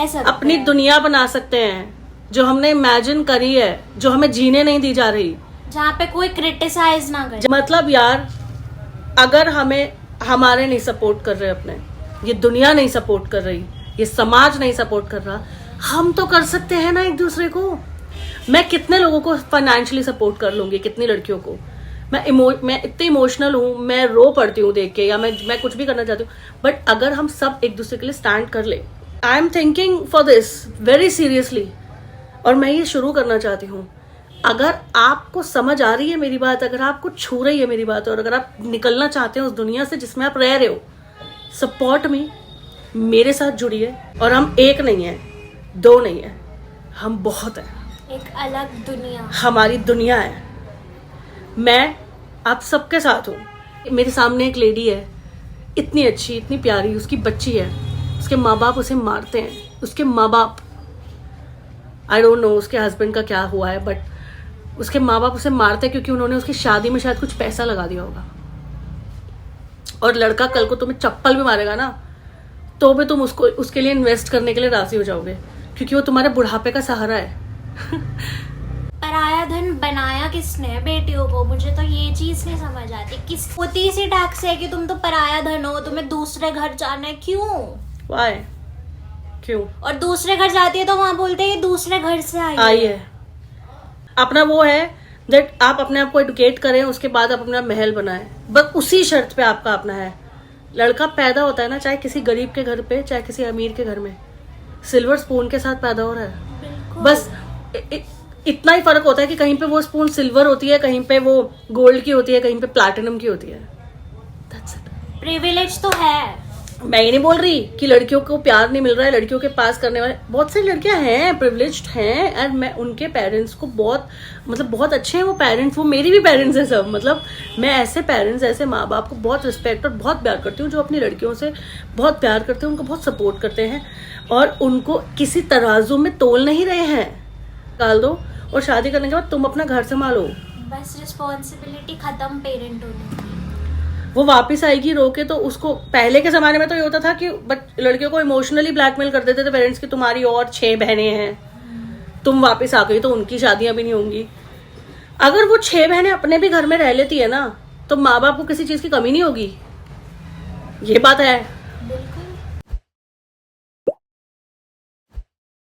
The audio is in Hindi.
अपनी दुनिया बना सकते हैं जो हमने इमेजिन करी है, जो हमें जीने नहीं दी जा रही, जहाँ पे कोई क्रिटिसाइज ना करे। मतलब यार, अगर हमें हमारे नहीं सपोर्ट कर रहे, अपने ये दुनिया नहीं सपोर्ट कर रही, ये समाज नहीं सपोर्ट कर रहा, हम तो कर सकते हैं ना एक दूसरे को। मैं कितने लोगों को फाइनेंशियली सपोर्ट कर लूंगी, कितनी लड़कियों को। मैं इतनी इमोशनल हूँ, मैं रो पड़ती हूँ देख के, या मैं कुछ भी करना चाहती हूँ, बट अगर हम सब एक दूसरे के लिए स्टैंड कर ले। I am thinking for this very seriously, और मैं ये शुरू करना चाहती हूँ। अगर आपको समझ आ रही है मेरी बात, अगर आपको छू रही है मेरी बात, और अगर आप निकलना चाहते हैं उस दुनिया से जिसमें आप रह रहे हो, सपोर्ट मी, मेरे साथ जुड़िए। और हम एक नहीं है, दो नहीं है, हम बहुत है। एक अलग दुनिया, हमारी दुनिया है। मैं आप सबके साथ हूँ। मेरे सामने एक लेडी है, इतनी अच्छी, इतनी प्यारी, उसकी बच्ची है, उसके माँ बाप उसे मारते हैं। उसके माँ बाप, आई डोंट नो उसके हस्बैंड का क्या हुआ है, बट उसके माँ बाप उसे मारते हैं क्योंकि उन्होंने उसकी शादी में शायद कुछ पैसा लगा दिया होगा। और लड़का कल को तुम्हें चप्पल भी मारेगा ना, तो भी तुम उसके लिए इन्वेस्ट करने के लिए राजी हो जाओगे, क्योंकि वो तुम्हारे बुढ़ापे का सहारा है। पराया धन बनाया किसने बेटियों को? मुझे तो ये चीज नहीं समझ आती। किस होती सी टैक्स है कि तुम तो पराया धन हो, तुम्हें दूसरे घर जाना है, क्यों? वाई, क्यों? और दूसरे घर जाती है तो वहां बोलते हैं दूसरे घर से आई है। अपना वो है दैट आप अपने आप को एडुकेट करें, उसके बाद आप अपना महल बनाएं, बस उसी शर्त पे आपका अपना है। लड़का पैदा होता है ना, चाहे किसी गरीब के घर पे, चाहे किसी अमीर के घर में, सिल्वर स्पून के साथ पैदा हो रहा है। बस इतना ही फर्क होता है कि कहीं पे वो स्पून सिल्वर होती है, कहीं पे वो गोल्ड की होती है, कहीं पे प्लैटिनम की होती है। That's it. प्रिविलेज तो है। मैं ये नहीं बोल रही कि लड़कियों को प्यार नहीं मिल रहा है, लड़कियों के पास करने वाले बहुत सारी लड़कियां हैं, प्रिविलेज्ड हैं, और मैं उनके पेरेंट्स को बहुत अच्छे हैं वो पेरेंट्स, वो मेरी भी पेरेंट्स हैं सब। मतलब मैं ऐसे पेरेंट्स, ऐसे माँ बाप को बहुत रिस्पेक्ट और बहुत प्यार करती हूँ, जो अपनी लड़कियों से बहुत प्यार करते हैं, उनको बहुत सपोर्ट करते हैं, और उनको किसी तराजू में तोल नहीं रहे हैं। डाल दो और शादी करने के बाद तुम अपना घर संभालो, बस रिस्पॉन्सिबिलिटी खत्म पेरेंट होने की। वो वापस आएगी रो के। तो उसको पहले के जमाने में तो ये होता था कि लड़कियों को इमोशनली ब्लैकमेल कर देते थे पेरेंट्स की, तुम्हारी और 6 बहनें हैं, तुम वापस आ गई तो उनकी शादियां भी नहीं होंगी। अगर वो 6 बहनें अपने भी घर में रह लेती है ना, तो माँ बाप को किसी चीज की कमी नहीं होगी। ये बात है।